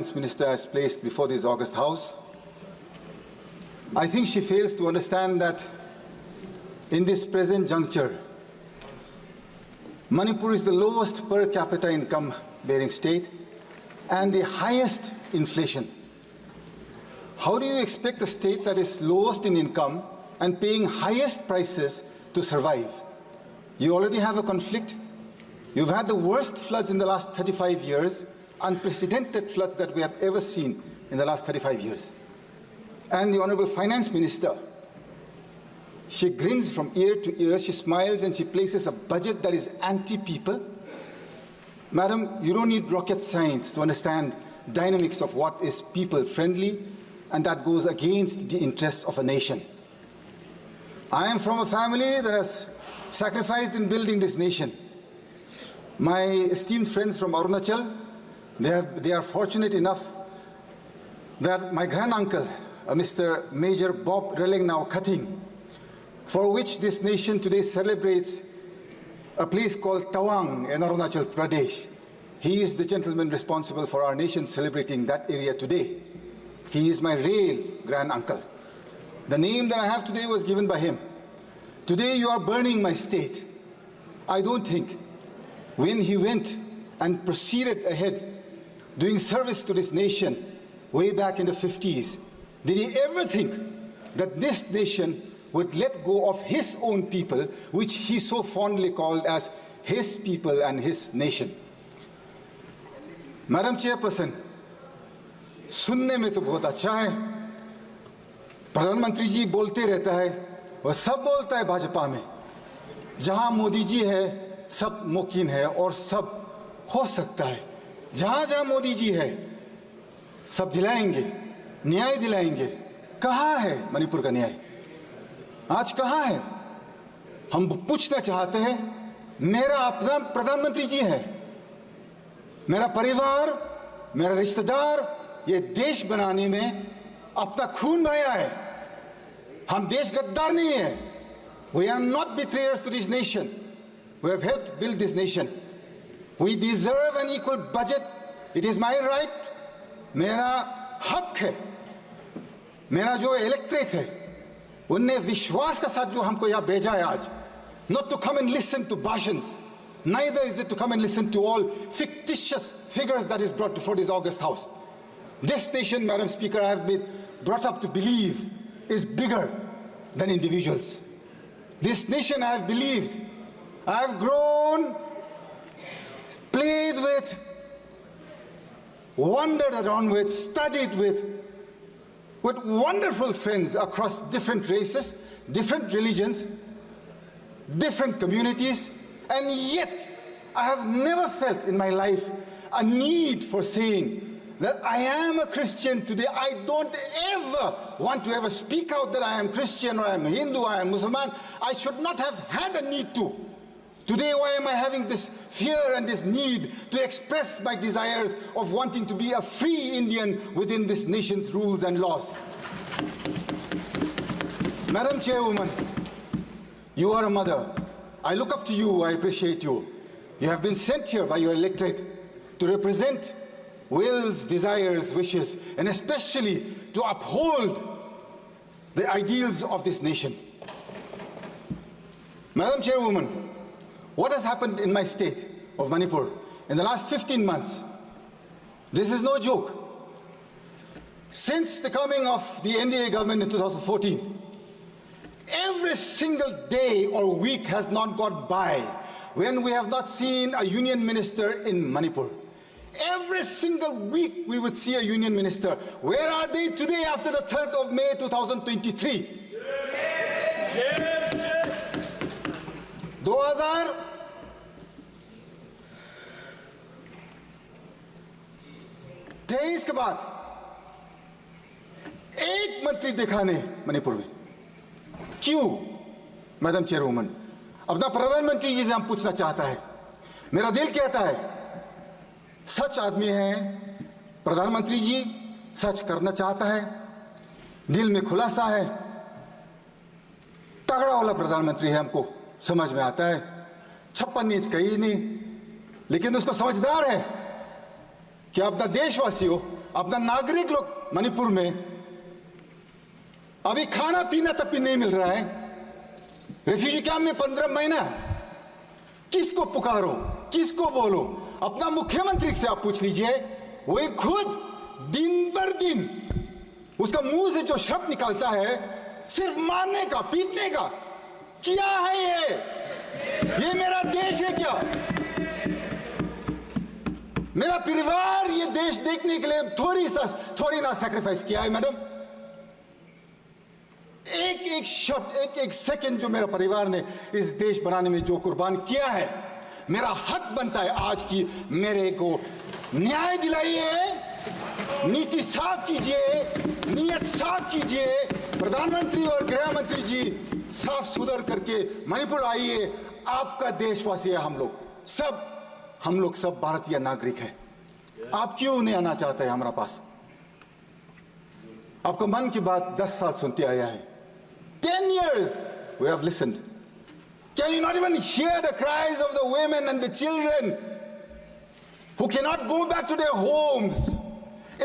Finance Minister has placed before this August House. I think she fails to understand that in this present juncture, Manipur is the lowest per capita income bearing state and the highest inflation. How do you expect a state that is lowest in income and paying highest prices to survive? You already have a conflict. You've had the worst floods in the last 35 years, unprecedented floods that we have ever seen in the last 35 years. And the Honorable Finance Minister, she grins from ear to ear, she smiles and she places a budget that is anti-people. Madam, you don't need rocket science to understand dynamics of what is people-friendly, and that goes against the interests of a nation. I am from a family that has sacrificed in building this nation. My esteemed friends from Arunachal, they are fortunate enough that my granduncle, Mr. Major Bob Relengnau Kating, for which this nation today celebrates a place called Tawang in Arunachal Pradesh. He is the gentleman responsible for our nation celebrating that area today. He is my real granduncle. The name that I have today was given by him. Today you are burning my state. I don't think when he went and proceeded ahead doing service to this nation way back in the 50s, did he ever think that this nation would let go of his own people, which he so fondly called as his people and his nation? Madam Chairperson, सुनने में तो बहुत अच्छा है, प्रधानमंत्री जी बोलते रहता है, वह सब बोलता है भाजपा में, जहां मोदी जी है सब मुमकिन है और सब हो सकता है, जहां जहां मोदी जी है सब दिलाएंगे, न्याय दिलाएंगे। कहाँ है मणिपुर का न्याय? आज कहाँ है? हम पूछना चाहते हैं, मेरा अपना प्रधानमंत्री जी है, मेरा परिवार, मेरा रिश्तेदार ये देश बनाने में अपना खून बहाया है। हम देश गद्दार नहीं है। We are not betrayers to this nation. We have helped build this nation. We deserve an equal budget. It is my right. मेरा हक है। मेरा जो इलेक्ट्रेट है, उनने विश्वास के साथ जो हमको यहाँ भेजा है आज, not to come and listen to bhashans, neither is it to come and listen to all fictitious figures that is brought before this August House. This nation, Madam Speaker, I have been brought up to believe is bigger than individuals. This nation I have believed, I have grown, played with, wandered around with, studied with wonderful friends across different races, different religions, different communities, and yet I have never felt in my life a need for saying that I am a Christian today. I don't ever want to ever speak out that I am Christian or I am Hindu, I am Muslim. I should not have had a need to. Today, why am I having this fear and this need to express my desires of wanting to be a free Indian within this nation's rules and laws? Madam Chairwoman, you are a mother. I look up to you, I appreciate you. You have been sent here by your electorate to represent wills, desires, wishes, and especially to uphold the ideals of this nation. Madam Chairwoman, what has happened in my state of Manipur in the last 15 months? This is no joke. Since the coming of the NDA government in 2014, every single day or week has not gone by when we have not seen a union minister in Manipur. Every single week we would see a union minister. Where are they today after the 3rd of May 2023? 2023 के बाद एक मंत्री देखा नहीं मणिपुर में। क्यों, madam चेयरवुमन? अपना प्रधानमंत्री जी से हम पूछना चाहता है। मेरा दिल कहता है, सच आदमी है प्रधानमंत्री जी, सच करना चाहता है, दिल में खुलासा है, तगड़ा वाला प्रधानमंत्री है, हमको समझ में आता है। 56 इंच कहीं नहीं, लेकिन उसको समझदार है कि अपना देशवासियों अपना नागरिक लोग मणिपुर में अभी खाना पीना तक भी नहीं मिल रहा है। रेफ्यूजी कैंप में 15 महीना। किसको पुकारो, किसको बोलो? अपना मुख्यमंत्री से आप पूछ लीजिए, वो एक खुद दिन भर दिन उसका मुंह से जो शब्द निकलता है सिर्फ मारने का, पीटने का। क्या है ये मेरा देश है क्या? मेरा परिवार ये देश देखने के लिए थोड़ी ना सैक्रिफाइस किया है मैडम। एक शब्द, एक सेकंड जो मेरा परिवार ने इस देश बनाने में जो कुर्बान किया है, मेरा हक बनता है आज की मेरे को न्याय दिलाइए, नीति साफ कीजिए, नीयत साफ कीजिए। प्रधानमंत्री और गृह मंत्री जी साफ सुधर करके मणिपुर आइए। आपका देशवासी है हम लोग सब भारतीय नागरिक हैं। आप क्यों नहीं आना चाहते हैं हमारा पास? आपका मन की बात 10 साल सुनते आया है। 10 years we have listened. Can you not even hear the cries of the women and the children who cannot go back to their homes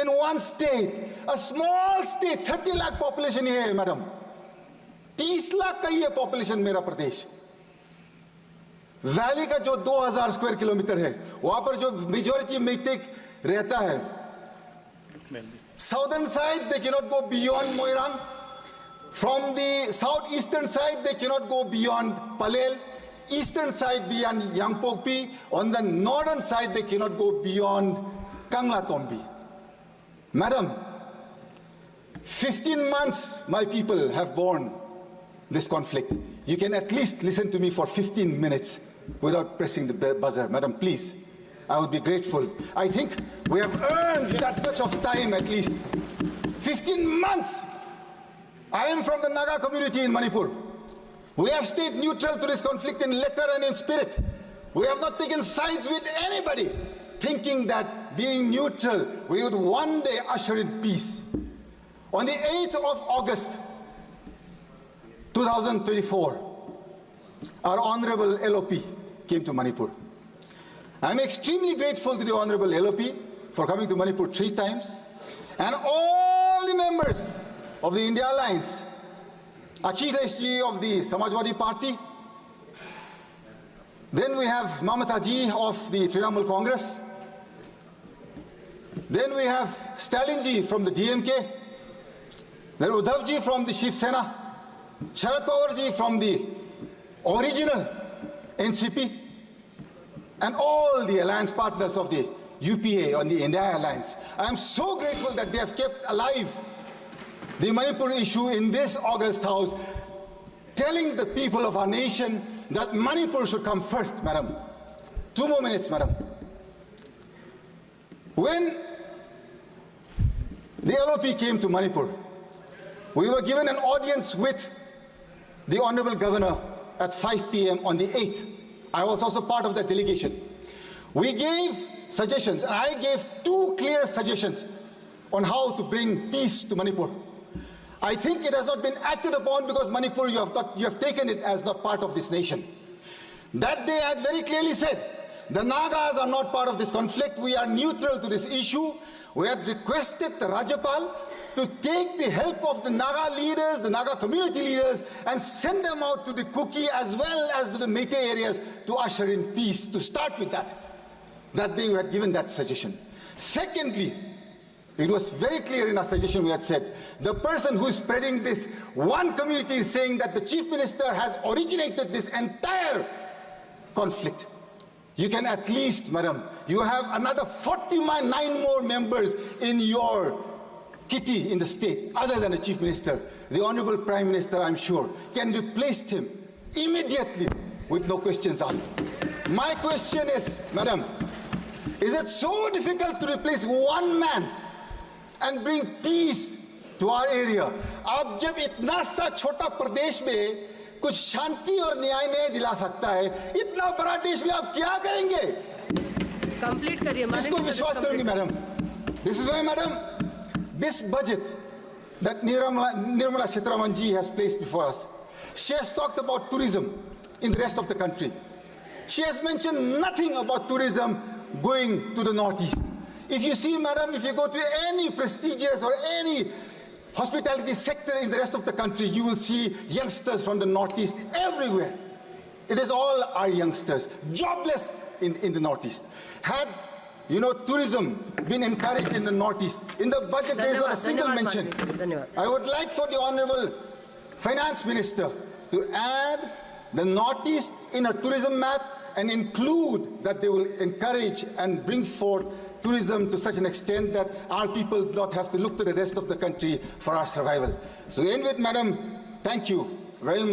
in one state, a small state, 30 lakh population here, madam. 30 lakh का ये population मेरा प्रदेश। Valley का जो 2000 square kilometre है, वहां पर जो majority matic रहता है, southern side they cannot go beyond Moirang. From the southeastern side they cannot go beyond Palel. Eastern side beyond Yangpokpi. On the northern side they cannot go beyond Kanglatombi. Madam, 15 months my people have borne this conflict. You can at least listen to me for 15 minutes without pressing the buzzer. Madam, please. I would be grateful. I think we have earned that much of time at least. 15 months. I am from the Naga community in Manipur. We have stayed neutral to this conflict in letter and in spirit. We have not taken sides with anybody, thinking that being neutral, we would one day usher in peace. On the 8th of August, 2024, our Honorable LOP came to Manipur. I'm extremely grateful to the Honorable LOP for coming to Manipur 3 times, and all the members of the India Alliance, Akhilesh ji of the Samajwadi Party, then we have Mamata ji of the Trinamool Congress, then we have Stalin ji from the DMK, then Uddhav ji from the Shiv Sena, Sharad Pawar ji from the original NCP, and all the alliance partners of the UPA on the India Alliance. I am so grateful that they have kept alive the Manipur issue in this August House, telling the people of our nation that Manipur should come first, madam. 2 more minutes, madam. When the LOP came to Manipur, we were given an audience with the Honorable Governor at 5 p.m. on the 8th. I was also part of that delegation. We gave suggestions, and I gave 2 clear suggestions on how to bring peace to Manipur. I think it has not been acted upon because Manipur, you have taken it as not part of this nation. That day I had very clearly said, the Nagas are not part of this conflict. We are neutral to this issue. We had requested the Rajapal to take the help of the Naga leaders, the Naga community leaders, and send them out to the Kuki as well as to the Meitei areas to usher in peace, to start with that. That day we had given that suggestion. Secondly, it was very clear in our suggestion we had said, the person who is spreading this, one community is saying that the Chief Minister has originated this entire conflict. You can at least, madam, you have another 49 more members in your kitty in the state, other than the Chief Minister. The Honorable Prime Minister, I'm sure, can replace him immediately with no questions asked. My question is, madam, is it so difficult to replace one man and bring peace to our area? आप जब इतना सा छोटा प्रदेश में कुछ शांति और न्याय नहीं दिला सकता है, इतना बड़ा देश में आप क्या करेंगे? कंप्लीट करिए। किसको विश्वास करेंगे, madam? This is why, madam, this budget that Nirmala Sitharaman ji has placed before us, she has talked about tourism in the rest of the country. She has mentioned nothing about tourism going to the northeast. If you see, madam, if you go to any prestigious or any hospitality sector in the rest of the country, you will see youngsters from the Northeast everywhere. It is all our youngsters, jobless in the Northeast. Had, tourism been encouraged in the Northeast, in the budget there is not a single mention. I would like for the Honorable Finance Minister to add the Northeast in a tourism map and include that they will encourage and bring forth tourism to such an extent that our people do not have to look to the rest of the country for our survival. So, to end with, madam, thank you very much.